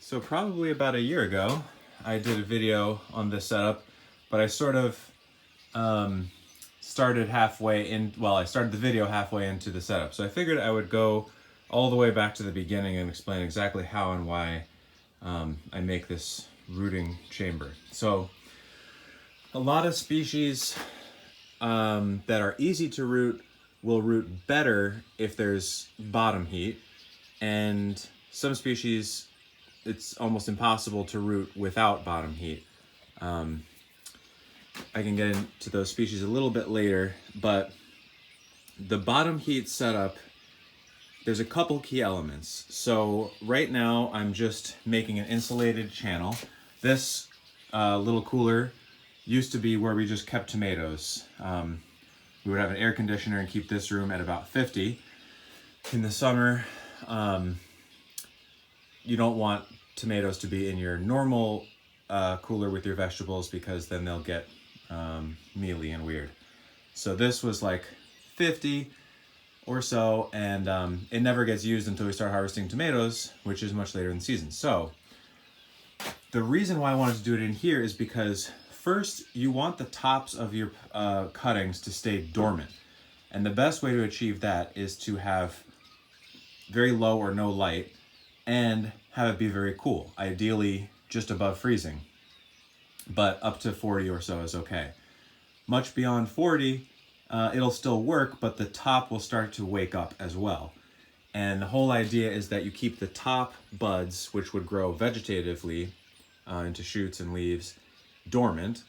So probably about a year ago, I did a video on this setup, but I sort of started halfway in, well, I started the video halfway into the setup. So I figured I would go all the way back to the beginning and explain exactly how and why I make this rooting chamber. So a lot of species that are easy to root will root better if there's bottom heat, and some species it's almost impossible to root without bottom heat. I can get into those species a little bit later, but the bottom heat setup, there's a couple key elements. So right now I'm just making an insulated channel. This little cooler used to be where we just kept tomatoes. We would have an air conditioner and keep this room at about 50. In the summer, you don't want tomatoes to be in your normal cooler with your vegetables because then they'll get mealy and weird. So this was like 50 or so, and it never gets used until we start harvesting tomatoes, which is much later in the season. So the reason why I wanted to do it in here is because first, you want the tops of your cuttings to stay dormant. And the best way to achieve that is to have very low or no light and have it be very cool. Ideally, just above freezing, but up to 40 or so is okay. Much beyond 40, it'll still work, but the top will start to wake up as well. And the whole idea is that you keep the top buds, which would grow vegetatively into shoots and leaves, dormant,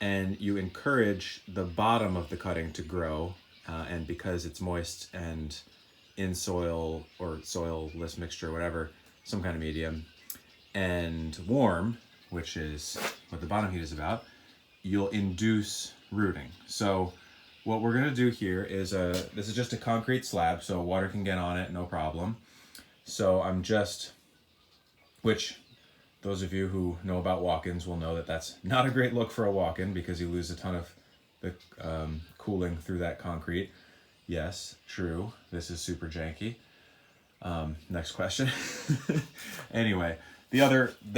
and you encourage the bottom of the cutting to grow, and because it's moist and in soil or soil-less mixture, whatever, some kind of medium, and warm, which is what the bottom heat is about, you'll induce rooting. So what we're gonna do here is, this is just a concrete slab, so water can get on it, no problem. So I'm just, which those of you who know about walk-ins will know that that's not a great look for a walk-in because you lose a ton of the cooling through that concrete. Yes, true, this is super janky. Next question. Anyway, the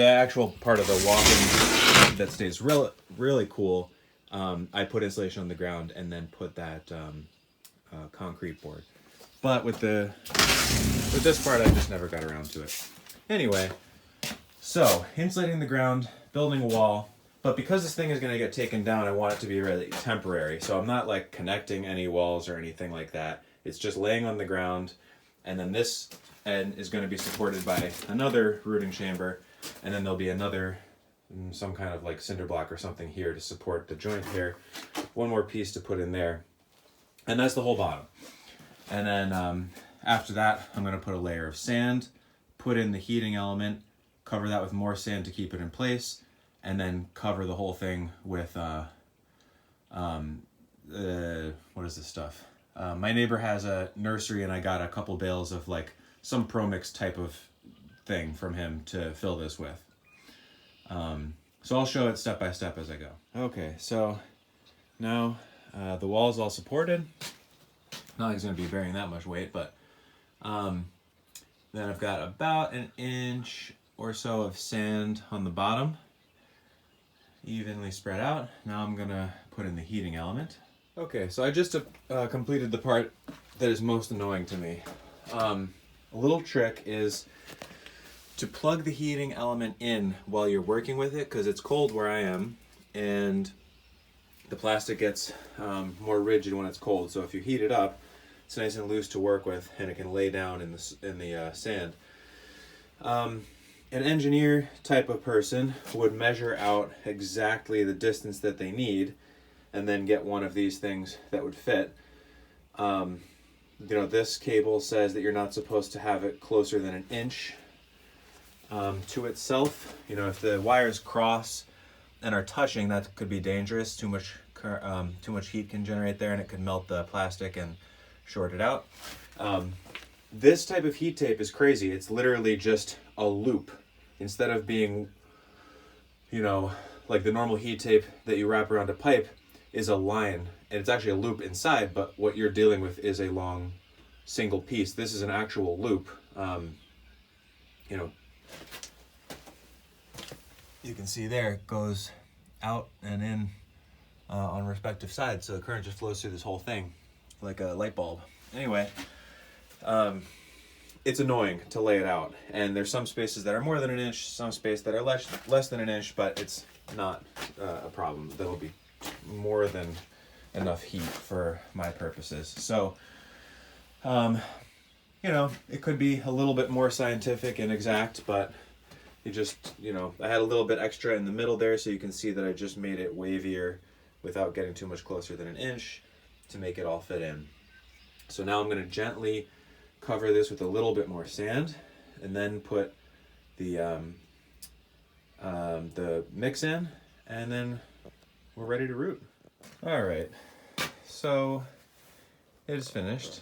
actual part of the walk-in that stays really cool, I put insulation on the ground and then put that concrete board. But with this part, I just never got around to it. Anyway, so insulating the ground, building a wall, but because this thing is going to get taken down, I want it to be really temporary. So I'm not like connecting any walls or anything like that. It's just laying on the ground, and then this end is going to be supported by another rooting chamber, and then there'll be another, some kind of like cinder block or something here to support the joint here. One more piece to put in there, and that's the whole bottom. And then after that, I'm going to put a layer of sand, put in the heating element, cover that with more sand to keep it in place, and then cover the whole thing with, what is this stuff? My neighbor has a nursery, and I got a couple bales of like some pro-mix type of thing from him to fill this with. So I'll show it step by step as I go. Okay, so now the wall is all supported. Not like it's going to be bearing that much weight, but then I've got about an inch or so of sand on the bottom, evenly spread out. Now I'm gonna put in the heating element. Okay, so I just completed the part that is most annoying to me. A little trick is to plug the heating element in while you're working with it, because it's cold where I am, and the plastic gets more rigid when it's cold. So if you heat it up, it's nice and loose to work with, and it can lay down in the sand. An engineer type of person would measure out exactly the distance that they need and then get one of these things that would fit. This cable says that you're not supposed to have it closer than an inch to itself. If the wires cross and are touching, that could be dangerous. Too much heat can generate there, and it could melt the plastic and short it out. This type of heat tape is crazy. It's literally just a loop. Instead of being, like the normal heat tape that you wrap around a pipe is a line, and it's actually a loop inside, but what you're dealing with is a long single piece. This is an actual loop. you can see there, it goes out and in on respective sides, so the current just flows through this whole thing like a light bulb. Anyway, it's annoying to lay it out, and there's some spaces that are more than an inch, some spaces that are less than an inch, but it's not a problem. There will be more than enough heat for my purposes. So, you know, it could be a little bit more scientific and exact, but you just, you know, I had a little bit extra in the middle there, so you can see that I just made it wavier without getting too much closer than an inch to make it all fit in. So now I'm going to gently cover this with a little bit more sand, and then put the mix in, and then we're ready to root. All right, so it is finished.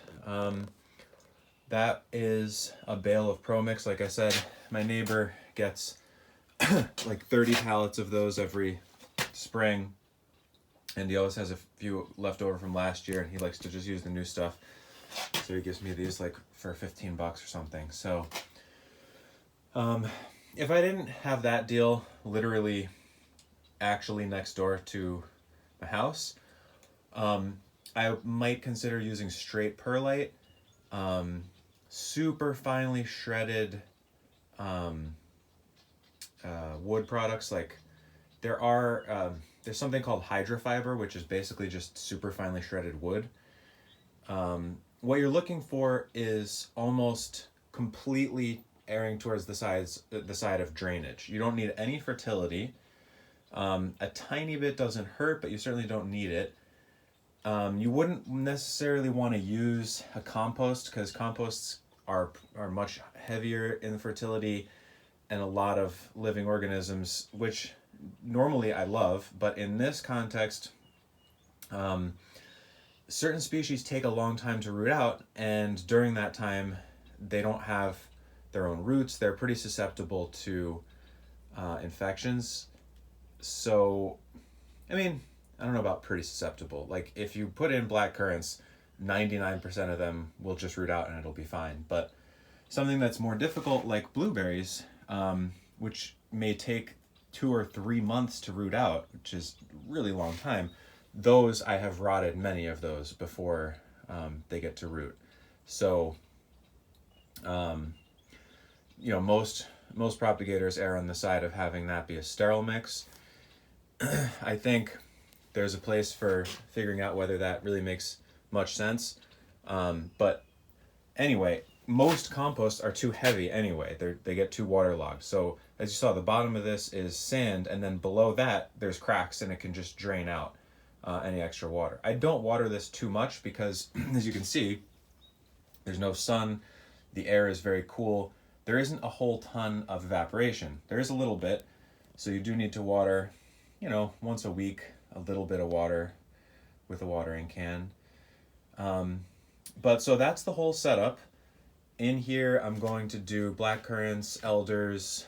That is a bale of Pro Mix. Like I said, my neighbor gets like 30 pallets of those every spring, and he always has a few left over from last year, and he likes to just use the new stuff. So he gives me these like for 15 bucks or something. So if I didn't have that deal literally actually next door to my house, I might consider using straight perlite, super finely shredded wood products. Like there's something called hydrofiber, which is basically just super finely shredded wood. What you're looking for is almost completely airing towards the side of drainage. You don't need any fertility. A tiny bit doesn't hurt, but you certainly don't need it. You wouldn't necessarily want to use a compost, because composts are much heavier in fertility and a lot of living organisms, which normally I love, but in this context, certain species take a long time to root out, and during that time they don't have their own roots. They're pretty susceptible to infections. So, I mean, I don't know about pretty susceptible. Like if you put in black currants, 99% of them will just root out and it'll be fine. But something that's more difficult, like blueberries, which may take 2 or 3 months to root out, which is a really long time, those I have rotted many of those before they get to root. So, you know, most propagators err on the side of having that be a sterile mix. I think there's a place for figuring out whether that really makes much sense. But anyway, most composts are too heavy anyway. They get too waterlogged. So as you saw, the bottom of this is sand, and then below that there's cracks, and it can just drain out any extra water. I don't water this too much because, as you can see, there's no sun. The air is very cool. There isn't a whole ton of evaporation. There is a little bit, so you do need to water, you know, once a week, a little bit of water with a watering can. But so that's the whole setup. In here, I'm going to do black currants, elders,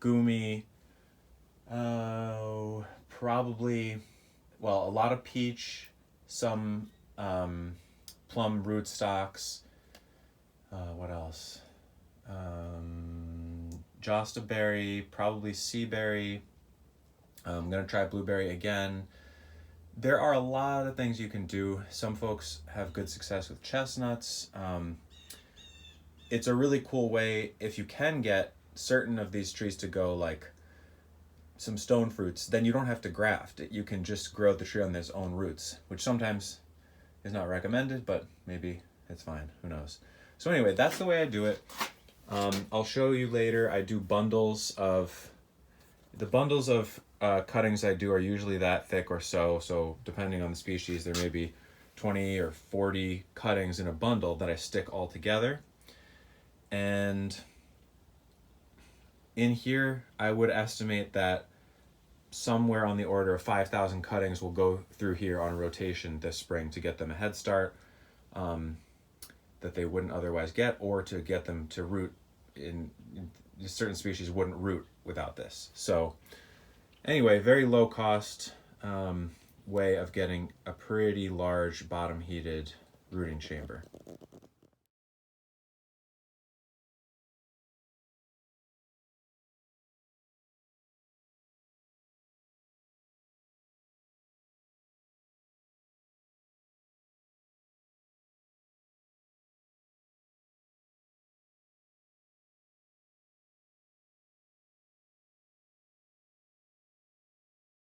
gumi, probably, well, a lot of peach, some plum rootstocks. What else? Josta berry, probably sea berry. I'm going to try blueberry again. There are a lot of things you can do. Some folks have good success with chestnuts. It's a really cool way, if you can get certain of these trees to go like some stone fruits, then you don't have to graft. You can just grow the tree on its own roots, which sometimes is not recommended, but maybe it's fine. Who knows? So anyway, that's the way I do it. I'll show you later. I do bundles of... The bundles of cuttings I do are usually that thick or so. So depending on the species, there may be 20 or 40 cuttings in a bundle that I stick all together. And in here, I would estimate that somewhere on the order of 5,000 cuttings will go through here on rotation this spring to get them a head start that they wouldn't otherwise get, or to get them to root. In certain species wouldn't root without this. So anyway, very low cost way of getting a pretty large bottom heated rooting chamber.